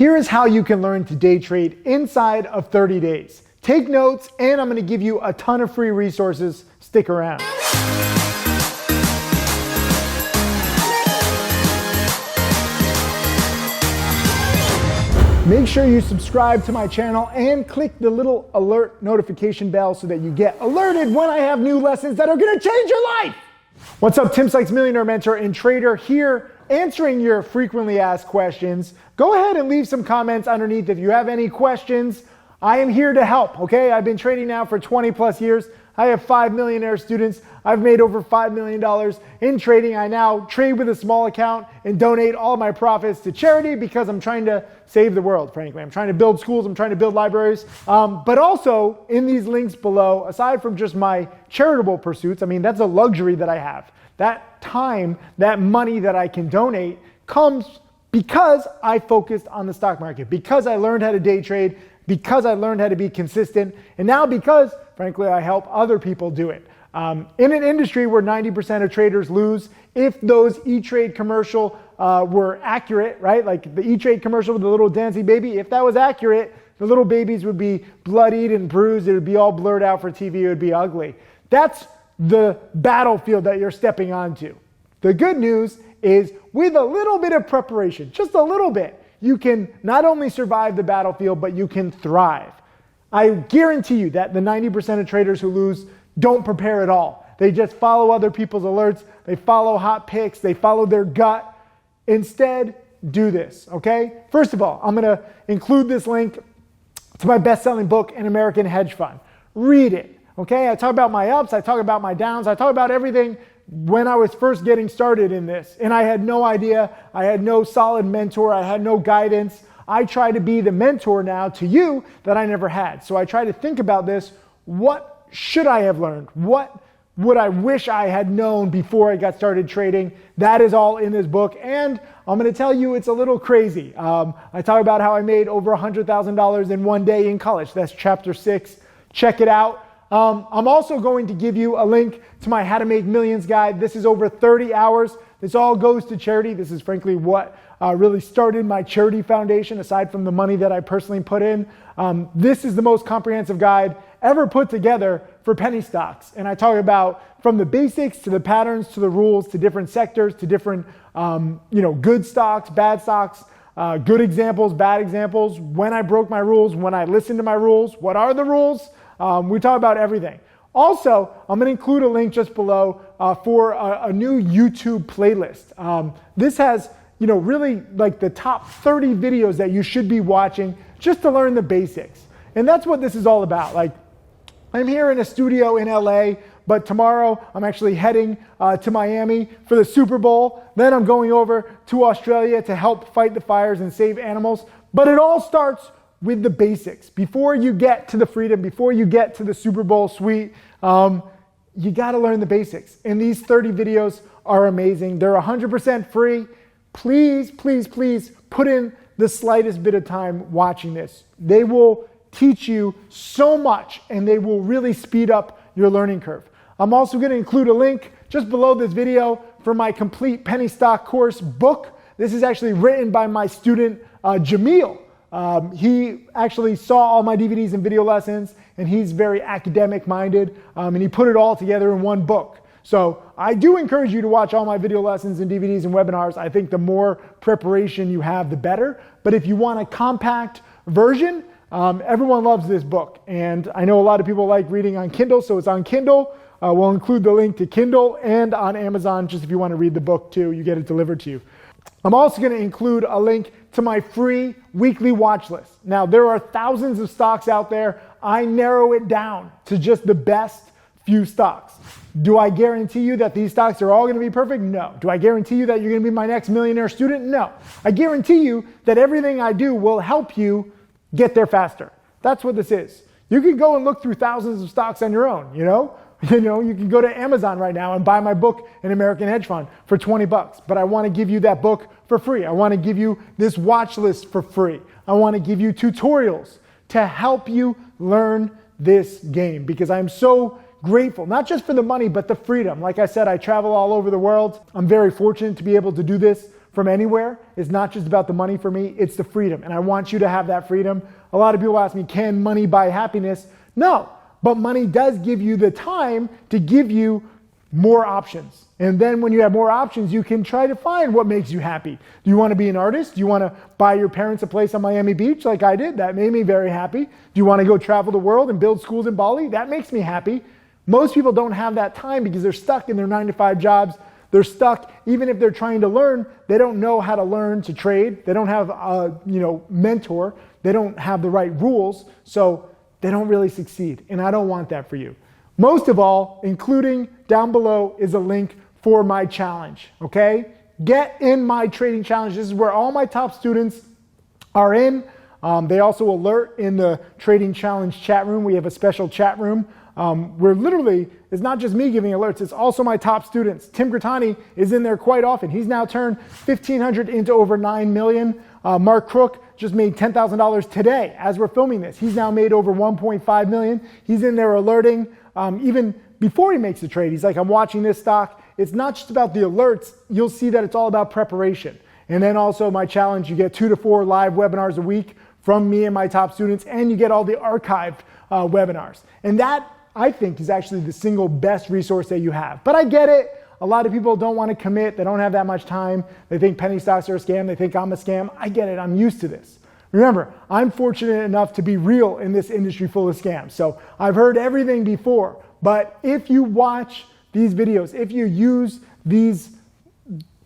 Here is how you can learn to day trade inside of 30 days. Take notes, and I'm gonna give you a ton of free resources. Stick around. Make sure you subscribe to my channel and click the little alert notification bell so that you get alerted when I have new lessons that are gonna change your life. What's up, Tim Sykes, millionaire mentor and trader here, answering your frequently asked questions. Go ahead and leave some comments underneath if you have any questions. I am here to help, okay? I've been trading now for 20 plus years. I have 5 millionaire students. I've made over $5 million in trading. I now trade with a small account and donate all my profits to charity because I'm trying to save the world, frankly. I'm trying to build schools. I'm trying to build libraries. But also in these links below, aside from just my charitable pursuits, I mean, that's a luxury that I have. That time, that money that I can donate comes because I focused on the stock market, because I learned how to day trade, because I learned how to be consistent, and now because, frankly, I help other people do it. In an industry where 90% of traders lose, if those E-Trade commercial were accurate, right? Like the E-Trade commercial with the little dancing baby, if that was accurate, the little babies would be bloodied and bruised. It would be all blurred out for TV. It would be ugly. That's the battlefield that you're stepping onto. The good news is with a little bit of preparation, just a little bit, you can not only survive the battlefield, but you can thrive. I guarantee you that the 90% of traders who lose don't prepare at all. They just follow other people's alerts. They follow hot picks. They follow their gut. Instead, do this, okay? First of all, I'm gonna include this link to my best-selling book, An American Hedge Fund. Read it, okay? I talk about my ups. I talk about my downs. I talk about everything when I was first getting started in this, and I had no idea. I had no solid mentor. I had no guidance. I try to be the mentor now to you that I never had. So I try to think about this. What should I have learned? What would I wish I had known before I got started trading? That is all in this book, and I'm going to tell you it's a little crazy. I talk about how I made over $100,000 in one day in college. That's chapter 6. Check it out. I'm also going to give you a link to my How to Make Millions guide. This is over 30 hours. This all goes to charity. This is frankly what really started my charity foundation, aside from the money that I personally put in. This is the most comprehensive guide ever put together for penny stocks. And I talk about from the basics to the patterns to the rules to different sectors to different good stocks, bad stocks, good examples, bad examples, when I broke my rules, when I listened to my rules, what are the rules? We talk about everything. Also, I'm going to include a link just below for a new YouTube playlist. This has, really like the top 30 videos that you should be watching just to learn the basics. And that's what this is all about. Like, I'm here in a studio in LA, but tomorrow I'm actually heading to Miami for the Super Bowl. Then I'm going over to Australia to help fight the fires and save animals. But it all starts with the basics. Before you get to the freedom, before you get to the Super Bowl suite, you gotta learn the basics. And these 30 videos are amazing. They're 100% free. Please, please, please put in the slightest bit of time watching this. They will teach you so much and they will really speed up your learning curve. I'm also gonna include a link just below this video for my complete penny stock course book. This is actually written by my student, Jamil. He actually saw all my DVDs and video lessons, and he's very academic minded, and he put it all together in one book. So I do encourage you to watch all my video lessons and DVDs and webinars. I think the more preparation you have, the better. But if you want a compact version, everyone loves this book. And I know a lot of people like reading on Kindle, so it's on Kindle. We'll include the link to Kindle and on Amazon, just if you want to read the book too, you get it delivered to you. I'm also going to include a link to my free weekly watch list. Now, there are thousands of stocks out there. I narrow it down to just the best few stocks. Do I guarantee you that these stocks are all going to be perfect? No. Do I guarantee you that you're going to be my next millionaire student? No. I guarantee you that everything I do will help you get there faster. That's what this is. You can go and look through thousands of stocks on your own, you can go to Amazon right now and buy my book, An American Hedge Fund, for $20. But I want to give you that book for free. I want to give you this watch list for free. I want to give you tutorials to help you learn this game because I'm so grateful, not just for the money, but the freedom. Like I said, I travel all over the world. I'm very fortunate to be able to do this from anywhere. It's not just about the money for me, it's the freedom. And I want you to have that freedom. A lot of people ask me, can money buy happiness? No, but money does give you the time to give you more options. And then when you have more options, you can try to find what makes you happy. Do you want to be an artist? Do you want to buy your parents a place on Miami Beach like I did? That made me very happy. Do you want to go travel the world and build schools in Bali? That makes me happy. Most people don't have that time because they're stuck in their 9-to-5 jobs. They're stuck, even if they're trying to learn, they don't know how to learn to trade. They don't have a mentor. They don't have the right rules. So they don't really succeed. And I don't want that for you. Most of all, including down below, is a link for my challenge, okay? Get in my trading challenge. This is where all my top students are in. They also alert in the trading challenge chat room. We have a special chat room where literally, it's not just me giving alerts, it's also my top students. Tim Grattani is in there quite often. He's now turned 1,500 into over 9 million. Mark Crook just made $10,000 today as we're filming this. He's now made over 1.5 million. He's in there alerting even before he makes the trade. He's like, I'm watching this stock. It's not just about the alerts. You'll see that it's all about preparation. And then also my challenge, you get 2 to 4 live webinars a week from me and my top students, and you get all the archived webinars. And that, I think, is actually the single best resource that you have. But I get it. A lot of people don't want to commit. They don't have that much time. They think penny stocks are a scam. They think I'm a scam. I get it. I'm used to this. Remember, I'm fortunate enough to be real in this industry full of scams. So I've heard everything before. But if you watch these videos, if you use these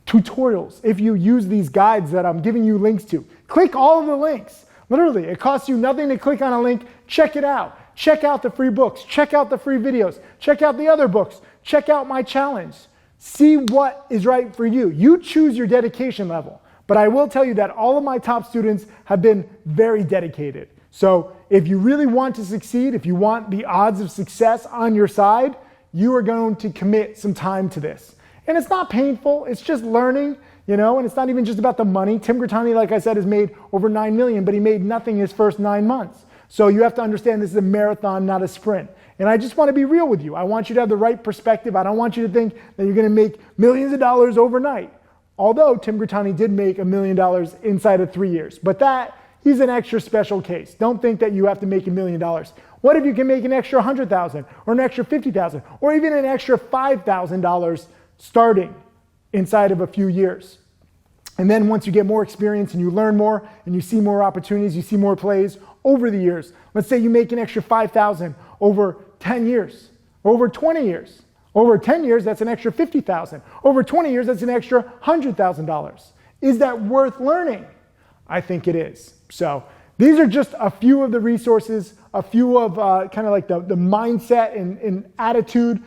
tutorials, if you use these guides that I'm giving you links to, click all of the links. Literally, it costs you nothing to click on a link. Check it out. Check out the free books. Check out the free videos. Check out the other books. Check out my challenge. See what is right for you. You choose your dedication level. But I will tell you that all of my top students have been very dedicated. So if you really want to succeed, if you want the odds of success on your side, you are going to commit some time to this. And it's not painful. It's just learning, and it's not even just about the money. Tim Grattani, like I said, has made over 9 million, but he made nothing his first 9 months. So you have to understand this is a marathon, not a sprint. And I just want to be real with you. I want you to have the right perspective. I don't want you to think that you're going to make millions of dollars overnight. Although Tim Grattani did make $1 million inside of 3 years. But he's an extra special case. Don't think that you have to make $1 million. What if you can make an extra $100,000 or an extra $50,000 or even an extra $5,000 starting inside of a few years? And then once you get more experience and you learn more and you see more opportunities, you see more plays over the years. Let's say you make an extra $5,000 over 10 years, over 20 years. Over 10 years, that's an extra $50,000. Over 20 years, that's an extra $100,000. Is that worth learning? I think it is. So these are just a few of the resources, a few of kind of like the mindset and attitude,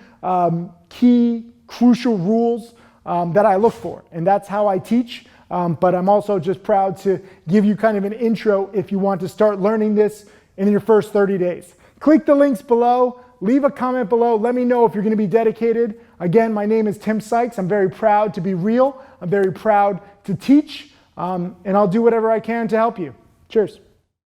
key, crucial rules that I look for. And that's how I teach. But I'm also just proud to give you kind of an intro if you want to start learning this in your first 30 days. Click the links below. Leave a comment below. Let me know if you're going to be dedicated. Again, my name is Tim Sykes. I'm very proud to be real. I'm very proud to teach. And I'll do whatever I can to help you. Cheers.